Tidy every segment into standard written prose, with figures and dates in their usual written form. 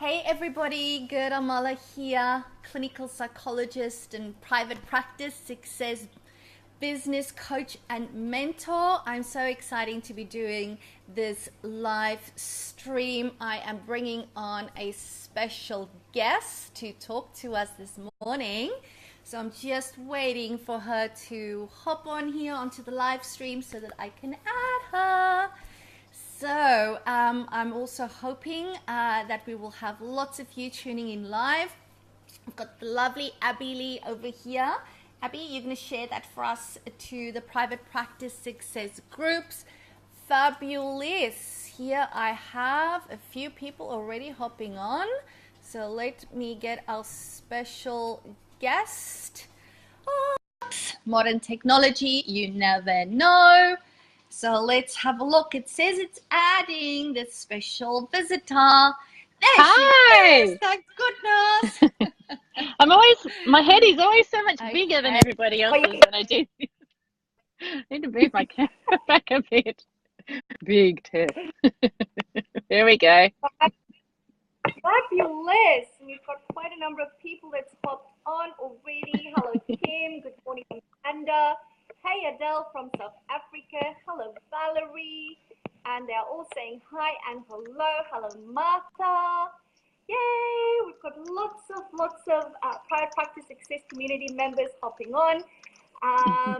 Hey everybody, Gerda Muller here, clinical psychologist and private practice success business coach and mentor. I'm so excited to be doing this live stream. I am bringing on a special guest to talk to us this morning. So I'm just waiting for her to hop on here onto the live stream so that I can add her. So I'm also hoping that we will have lots of you tuning in live. I've got the lovely Abby Lee over here. Abby, you're going to share that for us to the private practice success groups. Fabulous. Here I have a few people already hopping on. So let me get our special guest. Oh, modern technology, you never know. So let's have a look. It says it's adding the special visitor. There Hi. she is. Thank goodness. My head is always so much bigger than everybody else's when I do. I need to move my camera back a bit. Big Tess. There we go. Fabulous. We've got quite a number of people that's popped on already. Hello, Kim. Good morning, Amanda. Hey, Adele from South Africa. Hello, Valerie. And they're all saying hi and hello. Hello, Martha. Yay! We've got lots of private practice success community members hopping on. Are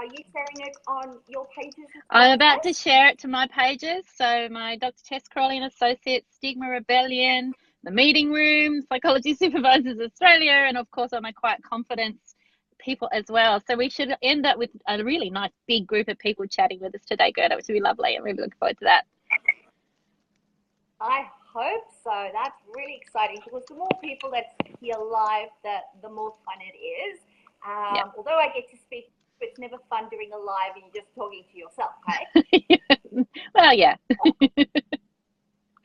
you sharing it on your pages as well? I'm about to share it to my pages. So my Dr. Tess Crawley and Associates, Stigma Rebellion, the Meeting Room, Psychology Supervisors Australia, and of course on my Quiet Confidence people as well. So we should end up with a really nice big group of people chatting with us today, Gerda, which would be lovely. I'm really looking forward to that. I hope so. That's really exciting because the more people that's here live, the more fun it is. Yeah. Although I get to speak, it's never fun doing a live and you're just talking to yourself, okay? Well, yeah.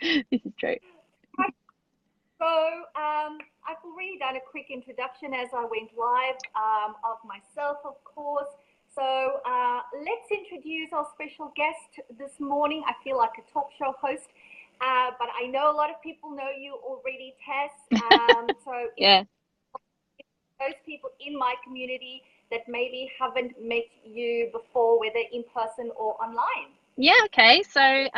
This is true. So I've already done a quick introduction as I went live of myself, of course. So let's introduce our special guest this morning. I feel like a talk show host, but I know a lot of people know you already, Tess. So Yeah. those people in my community that maybe haven't met you before, whether in person or online. Yeah, okay. So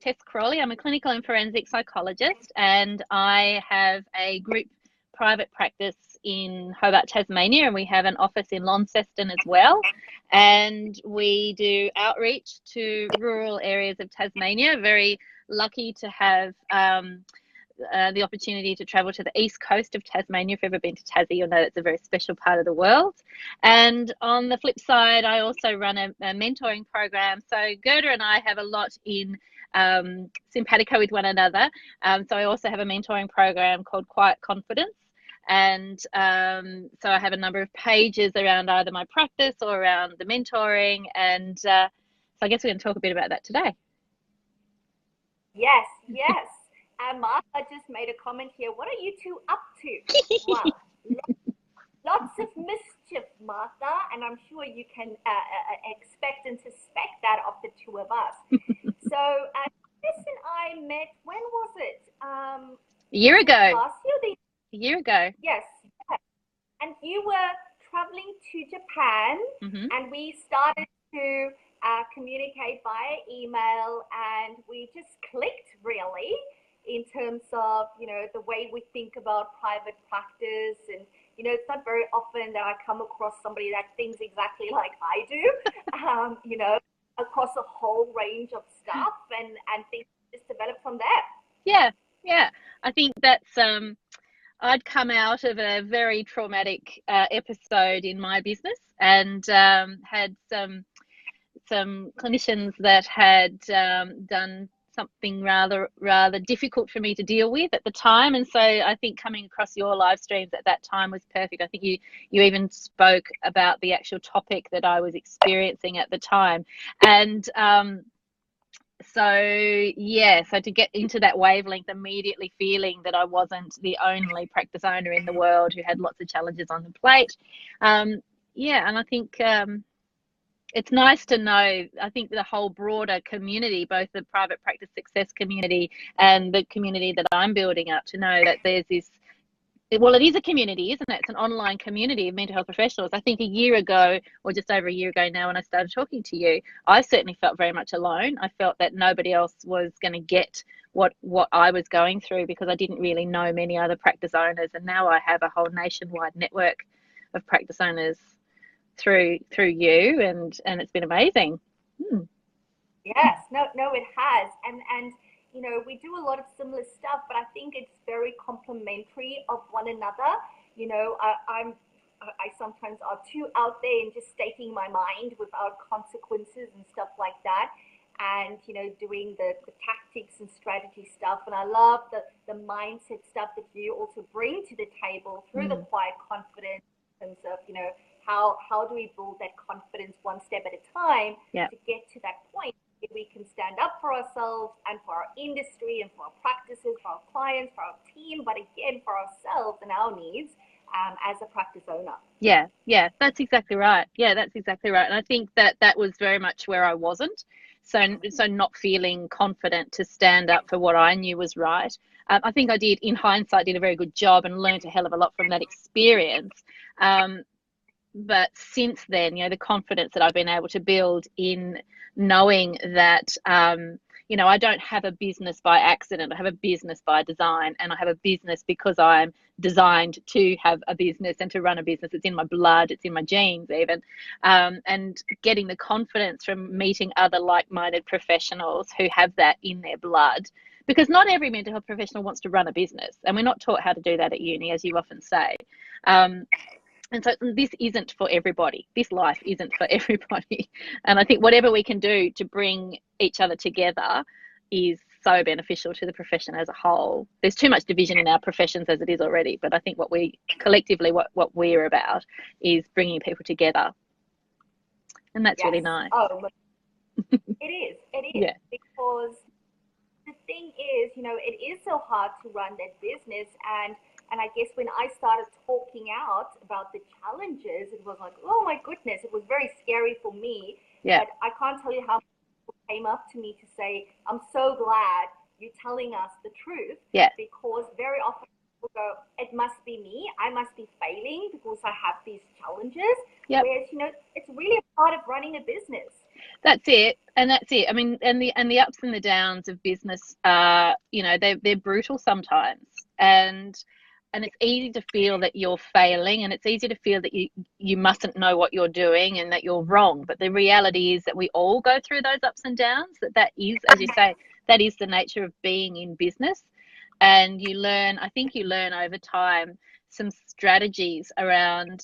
Tess Crawley, I'm a clinical and forensic psychologist, and I have a group private practice in Hobart, Tasmania, and we have an office in Launceston as well. And we do outreach to rural areas of Tasmania. Very lucky to have the opportunity to travel to the east coast of Tasmania. If you've ever been to Tassie, you'll know it's a very special part of the world. And on the flip side, I also run a mentoring program. So Gerda and I have a lot in simpatico with one another. So I also have a mentoring program called Quiet Confidence. And so I have a number of pages around either my practice or around the mentoring. And so I guess we're going to talk a bit about that today. Yes, yes. Martha just made a comment here. What are you two up to? Wow. Lots of mischief, Martha, and I'm sure you can expect and suspect that of the two of us. So Tess and I met, when was it? A year ago. Last year? A year ago. Yes. And you were traveling to Japan, and we started to communicate via email, and we just clicked, really, in terms of, you know, the way we think about private practice. And, you know, it's not very often that I come across somebody that thinks exactly like I do, you know, across a whole range of stuff, and things just develop from there. Yeah. I think that's, I'd come out of a very traumatic episode in my business, and had some clinicians that had done something rather difficult for me to deal with at the time. And so I think coming across your live streams at that time was perfect. I think you even spoke about the actual topic that I was experiencing at the time. And so to get into that wavelength, immediately feeling that I wasn't the only practice owner in the world who had lots of challenges on the plate. And I think it's nice to know, I think the whole broader community, both the private practice success community and the community that I'm building up, to know that there's this, well, it is a community, isn't it? It's an online community of mental health professionals. I think a year ago, or just over a year ago now, when I started talking to you, I certainly felt very much alone. I felt that nobody else was going to get what I was going through, because I didn't really know many other practice owners. And now I have a whole nationwide network of practice owners through you, and it's been amazing. Yes, no, it has, and you know, we do a lot of similar stuff, but I think it's very complementary of one another. You know, I sometimes are too out there and just stating my mind without consequences and stuff like that, and you know, doing the tactics and strategy stuff. And I love the mindset stuff that you also bring to the table through the quiet confidence, in terms of, you know, how do we build that confidence one step at a time to get to that point where we can stand up for ourselves and for our industry and for our practices, for our clients, for our team, but again for ourselves and our needs as a practice owner. Yeah, that's exactly right. Yeah, that's exactly right. And I think that was very much where I wasn't. So not feeling confident to stand up for what I knew was right. I think I did, in hindsight, did a very good job and learned a hell of a lot from that experience. But since then, you know, the confidence that I've been able to build in knowing that, you know, I don't have a business by accident. I have a business by design, and I have a business because I'm designed to have a business and to run a business. It's in my blood, it's in my genes even. And getting the confidence from meeting other like-minded professionals who have that in their blood, because not every mental health professional wants to run a business, and we're not taught how to do that at uni, as you often say. And so this isn't for everybody. This life isn't for everybody. And I think whatever we can do to bring each other together is so beneficial to the profession as a whole. There's too much division in our professions as it is already, but I think what we collectively, what we're about, is bringing people together. And that's really nice. Oh, it is. Yeah. Because the thing is, you know, it is so hard to run that business, and I guess when I started talking out about the challenges, it was like, oh my goodness, it was very scary for me. Yeah. But I can't tell you how many people came up to me to say, I'm so glad you're telling us the truth. Yeah. Because very often people go, it must be me. I must be failing because I have these challenges. Yep. Whereas, you know, it's really a part of running a business. That's it. I mean, and the ups and the downs of business are, you know, they're brutal sometimes. And it's easy to feel that you're failing, and it's easy to feel that you mustn't know what you're doing and that you're wrong. But the reality is that we all go through those ups and downs, that is, as you say, that is the nature of being in business. And I think you learn over time some strategies around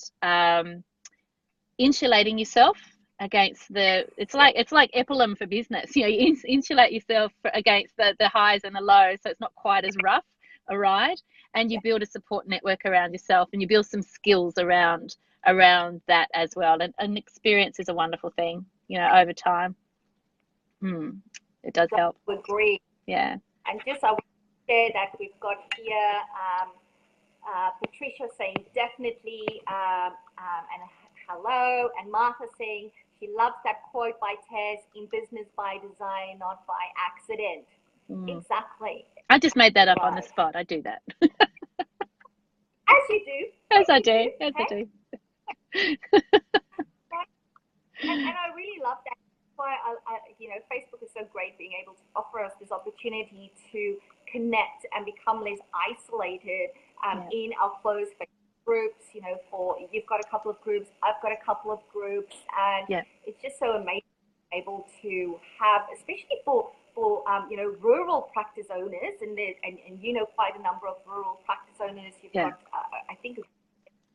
insulating yourself against it's like Epilum for business. You know, you insulate yourself against the highs and the lows, so it's not quite as rough a ride. And you build a support network around yourself, and you build some skills around that as well. And experience is a wonderful thing, you know, over time. It does help. I agree. Yeah. And just I want to share that we've got here Patricia saying definitely, and hello, and Martha saying she loves that quote by Tess, in business by design, not by accident. Exactly. I just made that up on the spot. I do that. As you do. As I do. And I really love that. That's why you know, Facebook is so great, being able to offer us this opportunity to connect and become less isolated in our closed Facebook groups. You know, you've got a couple of groups, I've got a couple of groups, and it's just so amazing to be able to have, especially for you know, rural practice owners, and you know, quite a number of rural practice owners you've got, I think, as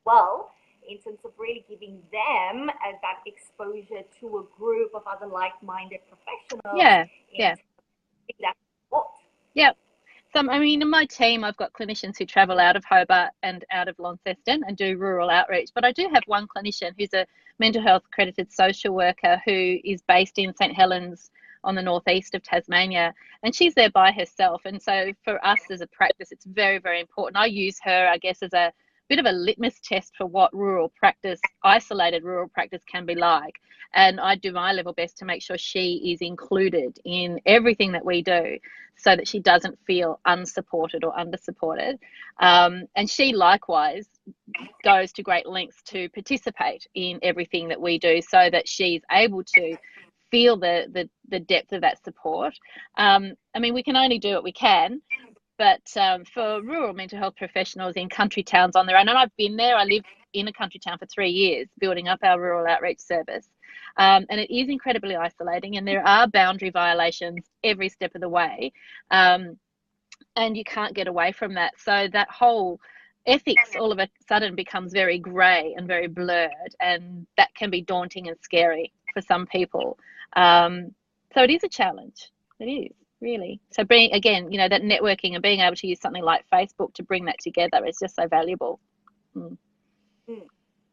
well, in terms of really giving them that exposure to a group of other like-minded professionals. That support. So, I mean, in my team, I've got clinicians who travel out of Hobart and out of Launceston and do rural outreach. But I do have one clinician who's a mental health accredited social worker who is based in St. Helens on the northeast of Tasmania, and she's there by herself. And so for us as a practice, it's very, very important. I use her, I guess, as a bit of a litmus test for what rural practice, isolated rural practice, can be like. And I do my level best to make sure she is included in everything that we do, so that she doesn't feel unsupported or undersupported. And she likewise goes to great lengths to participate in everything that we do, so that she's able to feel the depth of that support. I mean, we can only do what we can, but for rural mental health professionals in country towns on their own, and I've been there, I lived in a country town for 3 years building up our rural outreach service, and it is incredibly isolating, and there are boundary violations every step of the way, and you can't get away from that. So that whole ethics all of a sudden becomes very grey and very blurred, and that can be daunting and scary for some people. So it is a challenge. It is, really. So being, again, you know, that networking and being able to use something like Facebook to bring that together is just so valuable.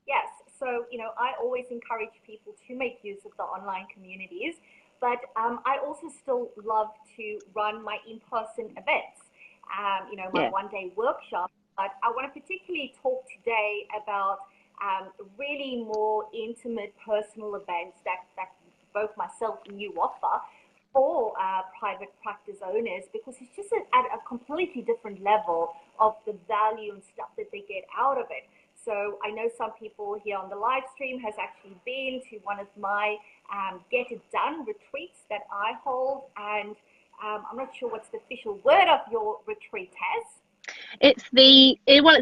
Yes. So, you know, I always encourage people to make use of the online communities, but I also still love to run my in-person events, you know, my one-day workshop. But I want to particularly talk today about really more intimate personal events that both myself and you offer for private practice owners, because it's just at a completely different level of the value and stuff that they get out of it. So I know some people here on the live stream has actually been to one of my Get It Done retreats that I hold, and I'm not sure what's the official word of your retreat, Tess. It's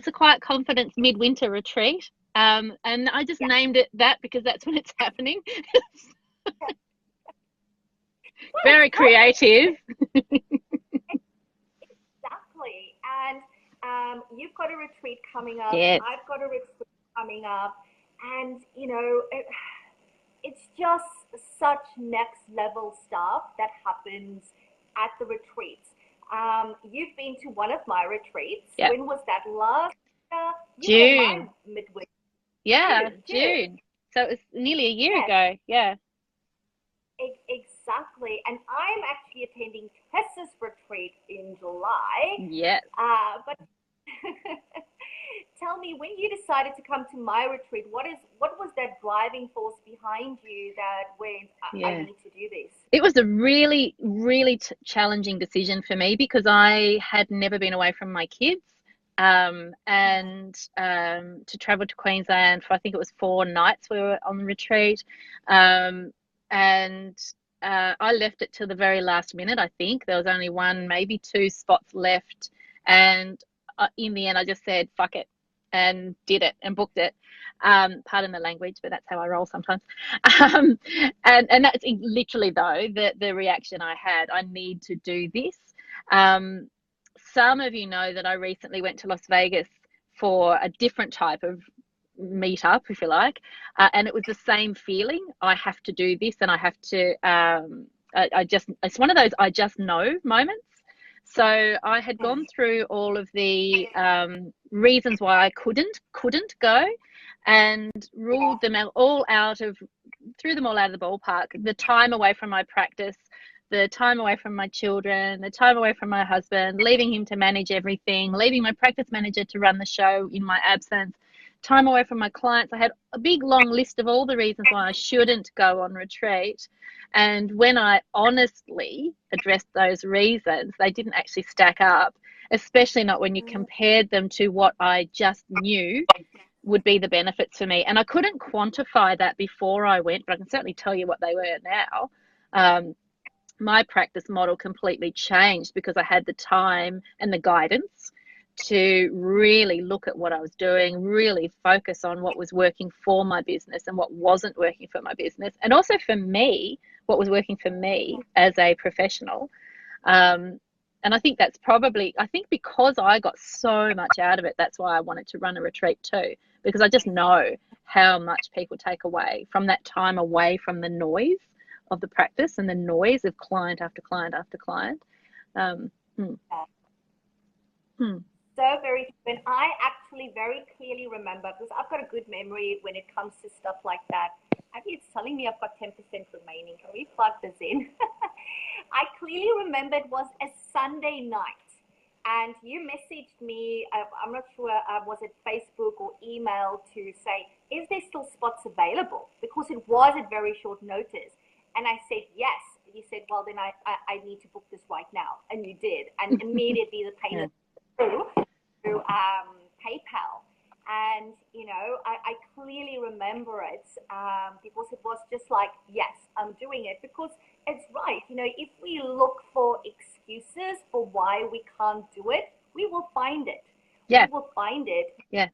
a Quiet Confidence midwinter retreat, and I just named it that because that's when it's happening. Very creative. Exactly. And you've got a retreat coming up. Yes. I've got a retreat coming up. And, you know, it's just such next level stuff that happens at the retreats. You've been to one of my retreats. Yep. When was that? Last June. Midweek. Yeah, June. So it was nearly a year ago. Yeah. Exactly. And I'm actually attending Tess's retreat in July. Yes. But tell me, when you decided to come to my retreat, what was that driving force behind you that went, I need to do this? It was a really, really challenging decision for me, because I had never been away from my kids. And to travel to Queensland for, I think it was 4 nights we were on the retreat. And I left it till the very last minute. I think there was only 1, maybe 2 spots left. And in the end, I just said, fuck it, and did it and booked it. Pardon the language, but that's how I roll sometimes. And that's literally, though, the reaction I had. I need to do this. Some of you know that I recently went to Las Vegas for a different type of meet up, if you like, and it was the same feeling. I have to do this, and I have to it's one of those I just know moments. So I had gone through all of the reasons why I couldn't go, and ruled them all out of threw them all out of the ballpark. The time away from my practice, the time away from my children, the time away from my husband, leaving him to manage everything, leaving my practice manager to run the show in my absence, time away from my clients. I had a big long list of all the reasons why I shouldn't go on retreat. And when I honestly addressed those reasons, they didn't actually stack up, especially not when you compared them to what I just knew would be the benefits for me. And I couldn't quantify that before I went, but I can certainly tell you what they were now. My practice model completely changed because I had the time and the guidance to really look at what I was doing, really focus on what was working for my business and what wasn't working for my business, and also for me, what was working for me as a professional. And I think that's probably, because I got so much out of it, that's why I wanted to run a retreat too, because I just know how much people take away from that time away from the noise of the practice and the noise of client after client after client. So very true. And I actually very clearly remember, because I've got a good memory when it comes to stuff like that. Actually, it's telling me I've got 10% remaining. Can we plug this in? I clearly remember it was a Sunday night. and you messaged me, I'm not sure, was it Facebook or email, to say, is there still spots available? Because it was at very short notice. And I said, yes. You said, well, then I need to book this right now. And you did. And immediately the payment through PayPal. And, you know, I clearly remember it because it was just like, yes, I'm doing it. Because it's right. You know, if we look for excuses for why we can't do it, we will find it. Yeah. We will find it. Yeah.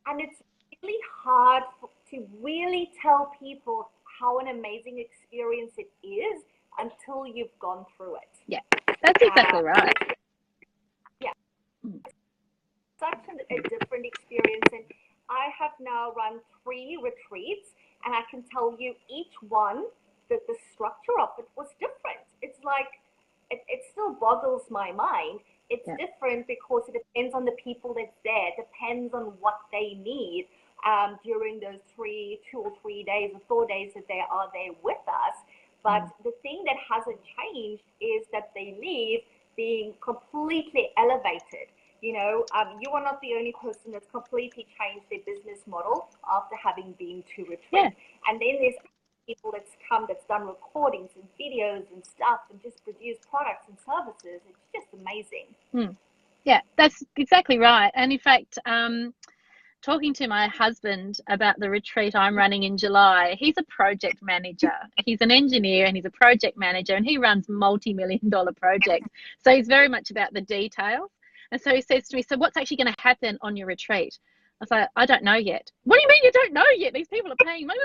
And it's really hard to really tell people how an amazing experience it is until you've gone through it. Yeah, that's exactly right. Yeah. Such a different experience. And I have now run 3 retreats, and I can tell you each one that the structure of it was different. It's like, it still boggles my mind. It's different because it depends on the people that's there. It depends on what they need during those 2 or 3 days or 4 days that they are there with us. But the thing that hasn't changed is that they leave being completely elevated. You know, you are not the only person that's completely changed their business model after having been to retreat. Yeah. And then there's people that's done recordings and videos and stuff and just produced products and services. It's just amazing. Yeah, that's exactly right. And in fact, talking to my husband about the retreat I'm running in July, he's a project manager. He's an engineer and he's a project manager, and he runs multi-million-dollar projects. So he's very much about the details. And so he says to me, so what's actually going to happen on your retreat? I was like, I don't know yet. What do you mean you don't know yet? These people are paying money.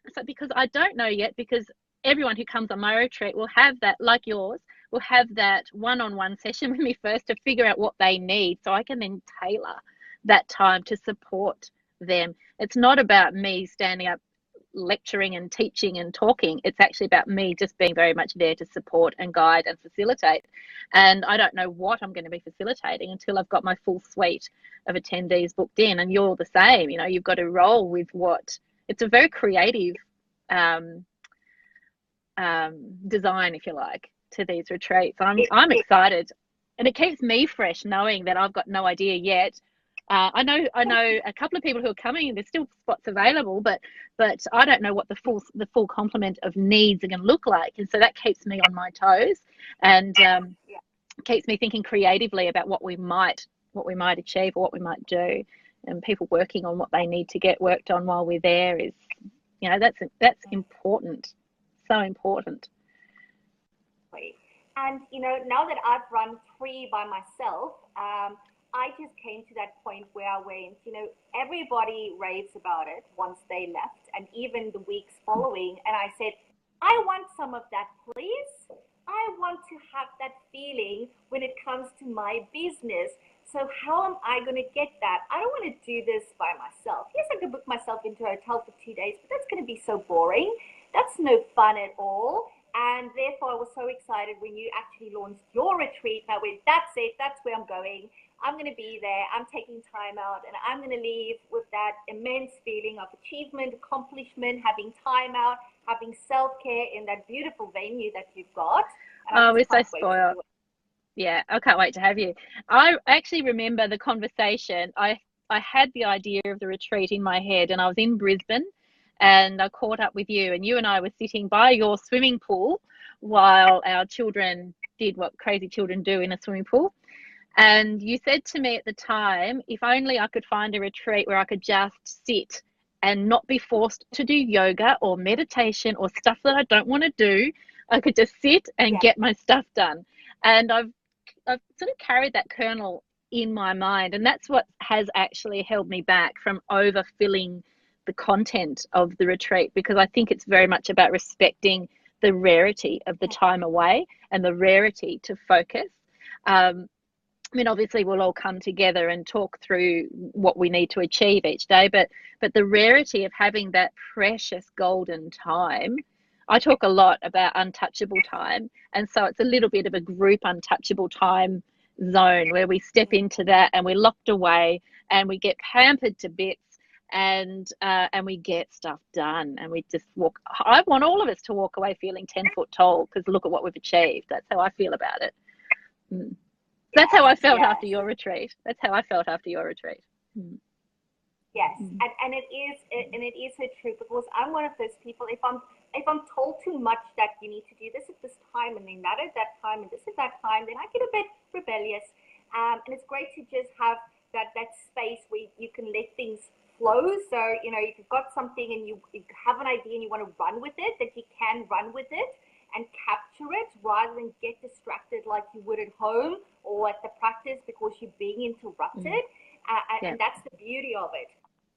I said, because I don't know yet, because everyone who comes on my retreat will have that, like yours, will have that one-on-one session with me first to figure out what they need, so I can then tailor that time to support them. It's not about me standing up lecturing and teaching and talking. It's actually about me just being very much there to support and guide and facilitate. And I don't know what I'm going to be facilitating until I've got my full suite of attendees booked in. And you're the same. You know, you've got to roll with what, it's a very creative design, if you like, to these retreats. I'm excited, and it keeps me fresh knowing that I've got no idea yet. I know a couple of people who are coming. There's still spots available, but I don't know what the full complement of needs are going to look like, and so that keeps me on my toes, and keeps me thinking creatively about what we might achieve or what we might do, and people working on what they need to get worked on while we're there is, you know, that's important, so important. And you know, now that I've run 3 by myself, I just came to that point where I went, you know, everybody raves about it once they left, and even the weeks following. And I said, I want some of that, please. I want to have that feeling when it comes to my business. So how am I going to get that? I don't want to do this by myself. Yes, I could book myself into a hotel for 2 days, but that's going to be so boring. That's no fun at all. And therefore, I was so excited when you actually launched your retreat. And I went, that's it. That's where I'm going. I'm going to be there. I'm taking time out, and I'm going to leave with that immense feeling of achievement, accomplishment, having time out, having self-care in that beautiful venue that you've got. Oh, we're so spoiled. Yeah, I can't wait to have you. I actually remember the conversation. I had the idea of the retreat in my head, and I was in Brisbane, and I caught up with you, and you and I were sitting by your swimming pool while our children did what crazy children do in a swimming pool. And you said to me at the time, if only I could find a retreat where I could just sit and not be forced to do yoga or meditation or stuff that I don't want to do. I could just sit and get my stuff done. And I've sort of carried that kernel in my mind, and that's what has actually held me back from overfilling the content of the retreat, because I think it's very much about respecting the rarity of the time away and the rarity to focus. I mean, obviously we'll all come together and talk through what we need to achieve each day, but the rarity of having that precious golden time. I talk a lot about untouchable time, and so it's a little bit of a group untouchable time zone where we step into that and we're locked away and we get pampered to bits, and we get stuff done, and we just walk. I want all of us to walk away feeling 10 foot tall, because look at what we've achieved. That's how I feel about it. That's how I felt after your retreat. That's how I felt after your retreat. Yes, and it is so true, because I'm one of those people. If I'm told too much that you need to do this at this time and then that at that time and this at that time, then I get a bit rebellious. And it's great to just have that space where you can let things flow. So if you've got something and you have an idea and you want to run with it, that you can run with it and capture it rather than get distracted like you would at home or at the practice because you're being interrupted. And that's the beauty of it.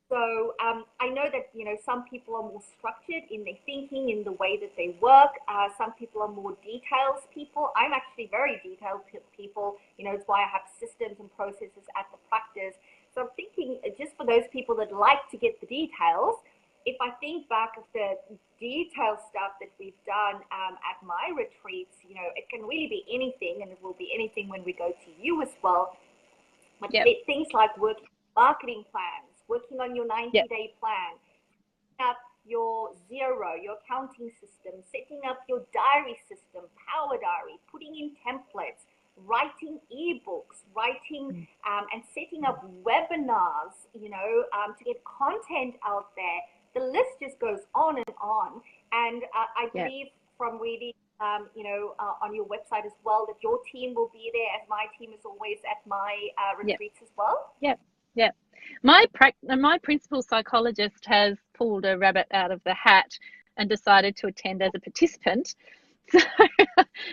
So I know that, some people are more structured in their thinking, in the way that they work. Some people are more details people. I'm actually very detailed people. It's why I have systems and processes at the practice. So I'm thinking, just for those people that like to get the details, if I think back of the detail stuff that we've done at my retreats, it can really be anything, and it will be anything when we go to you as well. But things like working marketing plans, working on your 90-day plan, setting up your Zero, your accounting system, setting up your diary system, Power Diary, putting in templates, writing ebooks, writing and setting up webinars, to get content out there. The list just goes on and on. And I believe from reading, on your website as well, that your team will be there, as my team is always at my retreats as well. Yeah. My principal psychologist has pulled a rabbit out of the hat and decided to attend as a participant.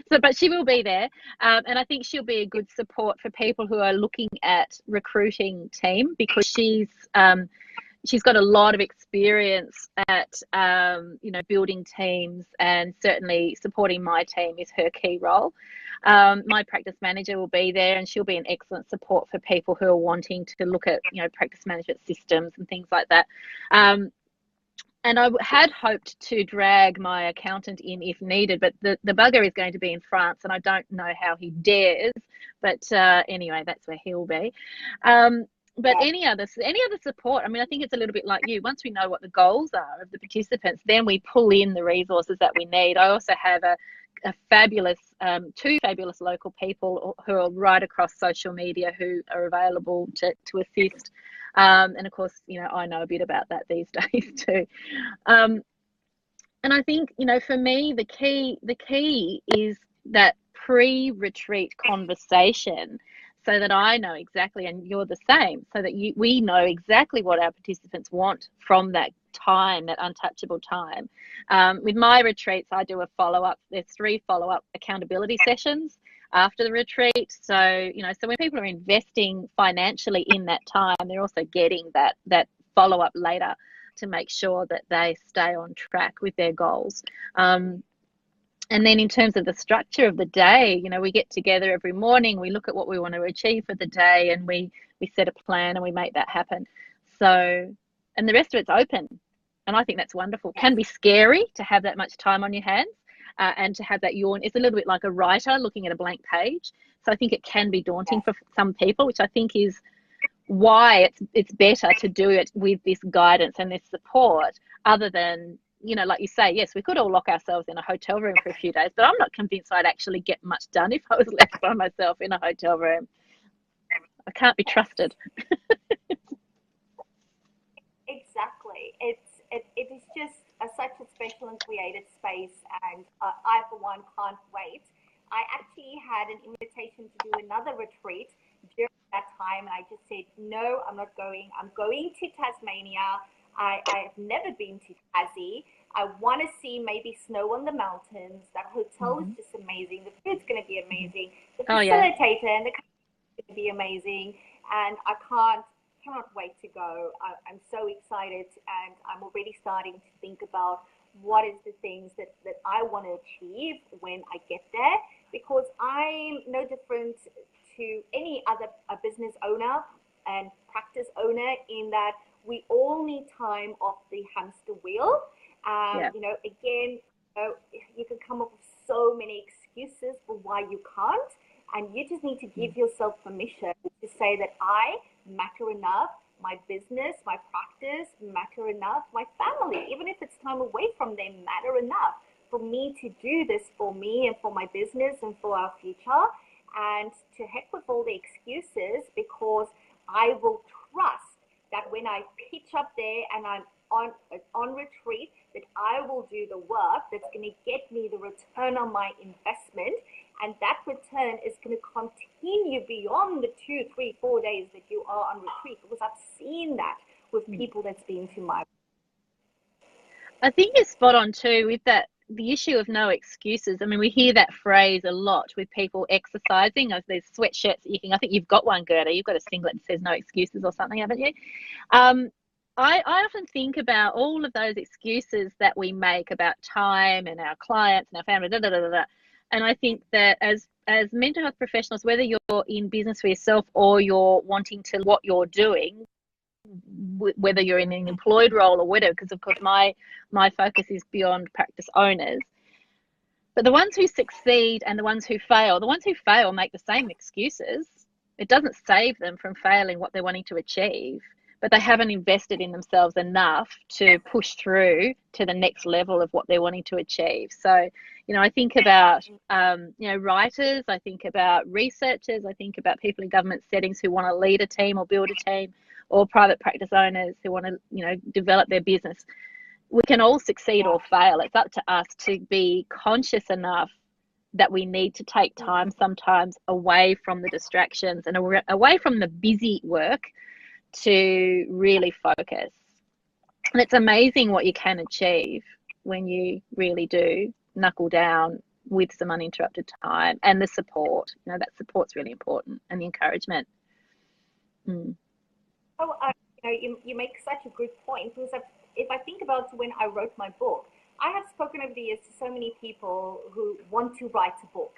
But she will be there, and I think she'll be a good support for people who are looking at recruiting team, because she's got a lot of experience at building teams, and certainly supporting my team is her key role. My practice manager will be there, and she'll be an excellent support for people who are wanting to look at practice management systems and things like that. And I had hoped to drag my accountant in if needed, but the bugger is going to be in France, and I don't know how he dares. But anyway, that's where he'll be. But any other support, I think it's a little bit like you. Once we know what the goals are of the participants, then we pull in the resources that we need. I also have a fabulous, two fabulous local people who are right across social media who are available to assist. And of course, I know a bit about that these days too. And I think, for me, the key is that pre-retreat conversation, so that I know exactly, and you're the same, so that we know exactly what our participants want from that time, that untouchable time. With my retreats, I do a follow-up. There's 3 follow-up accountability sessions after the retreat. So, so when people are investing financially in that time, they're also getting that follow-up later to make sure that they stay on track with their goals. And then in terms of the structure of the day, we get together every morning, we look at what we want to achieve for the day, and we set a plan and we make that happen. So, and the rest of it's open. And I think that's wonderful. It can be scary to have that much time on your hands, and to have that yawn. It's a little bit like a writer looking at a blank page. So I think it can be daunting for some people, which I think is why it's better to do it with this guidance and this support, other than, like you say, yes, we could all lock ourselves in a hotel room for a few days, but I'm not convinced I'd actually get much done if I was left by myself in a hotel room. I can't be trusted. Exactly. It is just such a special and creative space, and I, for one, can't wait. I actually had an invitation to do another retreat during that time, and I just said, no, I'm not going. I'm going to Tasmania. I have never been to Tassie. I want to see maybe snow on the mountains. That hotel is just amazing. The food's going to be amazing. The facilitator and the company is going to be amazing. And I cannot wait to go. I'm so excited, and I'm already starting to think about what is the things that I want to achieve when I get there, because I'm no different to any other business owner and practice owner, in that we all need time off the hamster wheel. Again, you can come up with so many excuses for why you can't, and you just need to give yourself permission to say that I matter enough, my business, my practice matter enough, my family, even if it's time away from them, matter enough for me to do this for me and for my business and for our future. And to heck with all the excuses, because I will trust that when I pitch up there and I'm on retreat, that I will do the work that's going to get me the return on my investment, and that return is going to continue beyond the 2, 3, 4 days that you are on retreat, because I've seen that with people that's been to my. I think you're spot on too with that, the issue of no excuses. I mean, we hear that phrase a lot with people exercising. There's sweatshirts that you can, I think you've got one, Gerda. You've got a singlet that says no excuses or something, haven't you? I often think about all of those excuses that we make about time and our clients and our family, and I think that as mental health professionals, whether you're in business for yourself or you're wanting to what you're doing, whether you're in an employed role or whatever, because of course my focus is beyond practice owners, but the ones who succeed and the ones who fail make the same excuses. It doesn't save them from failing what they're wanting to achieve, but they haven't invested in themselves enough to push through to the next level of what they're wanting to achieve. So, I think about, writers, I think about researchers, I think about people in government settings who want to lead a team or build a team, or private practice owners who want to, develop their business. We can all succeed or fail. It's up to us to be conscious enough that we need to take time sometimes away from the distractions and away from the busy work to really focus. And it's amazing what you can achieve when you really do knuckle down with some uninterrupted time and the support. That support's really important, and the encouragement. Oh, you make such a good point, because if I think about when I wrote my book, I have spoken over the years to so many people who want to write a book.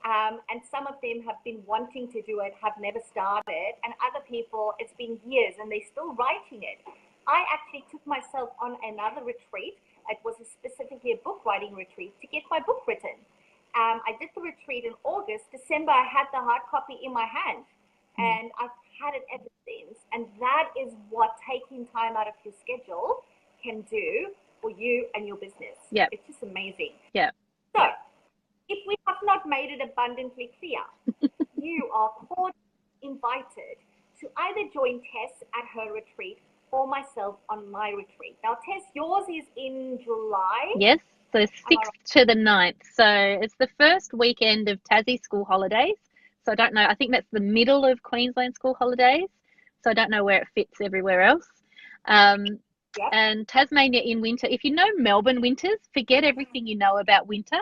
And some of them have been wanting to do it, have never started, and other people, it's been years and they're still writing it. I actually took myself on another retreat. It was specifically a book writing retreat to get my book written. I did the retreat in August. December, I had the hard copy in my hand, and I've had it ever since. And that is what taking time out of your schedule can do for you and your business. Yeah. It's just amazing. Yeah. So, if we have not made it abundantly clear, you are invited to either join Tess at her retreat or myself on my retreat. Now, Tess, yours is in July. Yes, so 6th to the 9th. So it's the first weekend of Tassie school holidays. So I don't know, I think that's the middle of Queensland school holidays. So I don't know where it fits everywhere else. And Tasmania in winter. If you know Melbourne winters, forget everything you know about winter,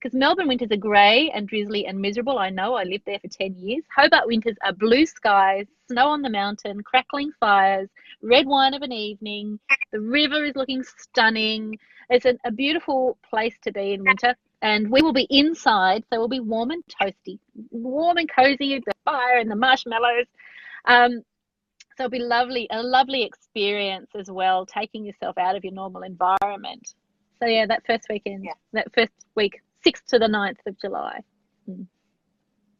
because Melbourne winters are grey and drizzly and miserable. I know, I lived there for 10 years. Hobart winters are blue skies, snow on the mountain, crackling fires, red wine of an evening. The river is looking stunning. It's a beautiful place to be in winter. And we will be inside, so we'll be warm and toasty, warm and cozy, the fire and the marshmallows. So it'll be a lovely experience as well, taking yourself out of your normal environment. So yeah, that first weekend, that first week, 6th to the 9th of July.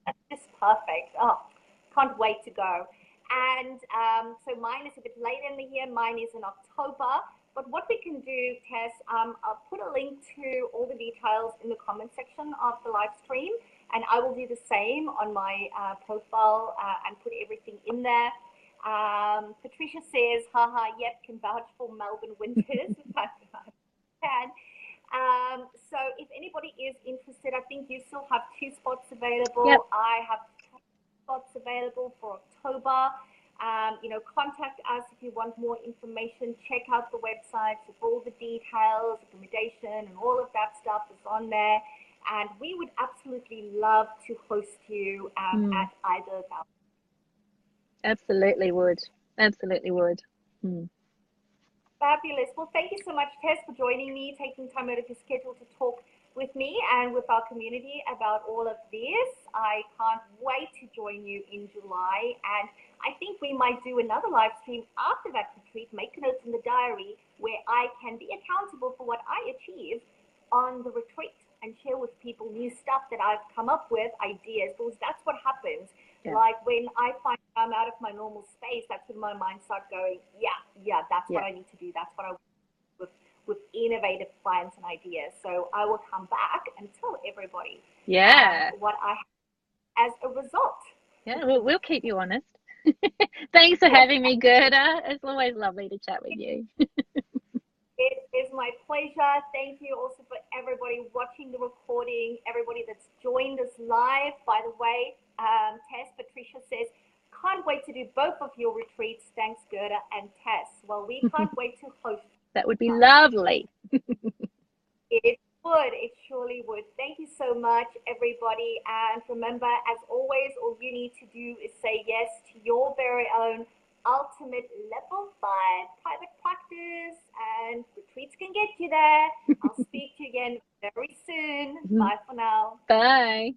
That's just perfect. Oh, can't wait to go. And so mine is a bit later in the year. Mine is in October. But what we can do, Tess, I'll put a link to all the details in the comment section of the live stream. And I will do the same on my profile and put everything in there. Patricia says, haha, yep, can vouch for Melbourne winters. So if anybody is interested, I think you still have 2 spots available. Yep. I have 2 spots available for October. Contact us if you want more information. Check out the websites with all the details, accommodation, and all of that stuff is on there. And we would absolutely love to host you at either of our. Absolutely would. Fabulous. Well, thank you so much, Tess, for joining me, taking time out of your schedule to talk with me and with our community about all of this. I can't wait to join you in July. And I think we might do another live stream after that retreat, make notes in the diary where I can be accountable for what I achieved on the retreat and share with people new stuff that I've come up with, ideas, because that's what happens. Yeah. Like when I find I'm out of my normal space, that's when my mind starts going, that's what I need to do. That's what I want with innovative plans and ideas. So I will come back and tell everybody what I have. as a result. Yeah, we'll keep you honest. Thanks for having me, Gerda. It's always lovely to chat with you. It is my pleasure. Thank you also for everybody watching the recording, everybody that's joined us live. By the way, Tess, Patricia says, can't wait to do both of your retreats. Thanks, Gerda and Tess. Well, we can't wait to host. That would be lovely. It would. It surely would. Thank you so much, everybody. And remember, as always, all you need to do is say yes to your very own ultimate level 5 private practice, and retreats can get you there. I'll speak to you again very soon. Bye for now. Bye.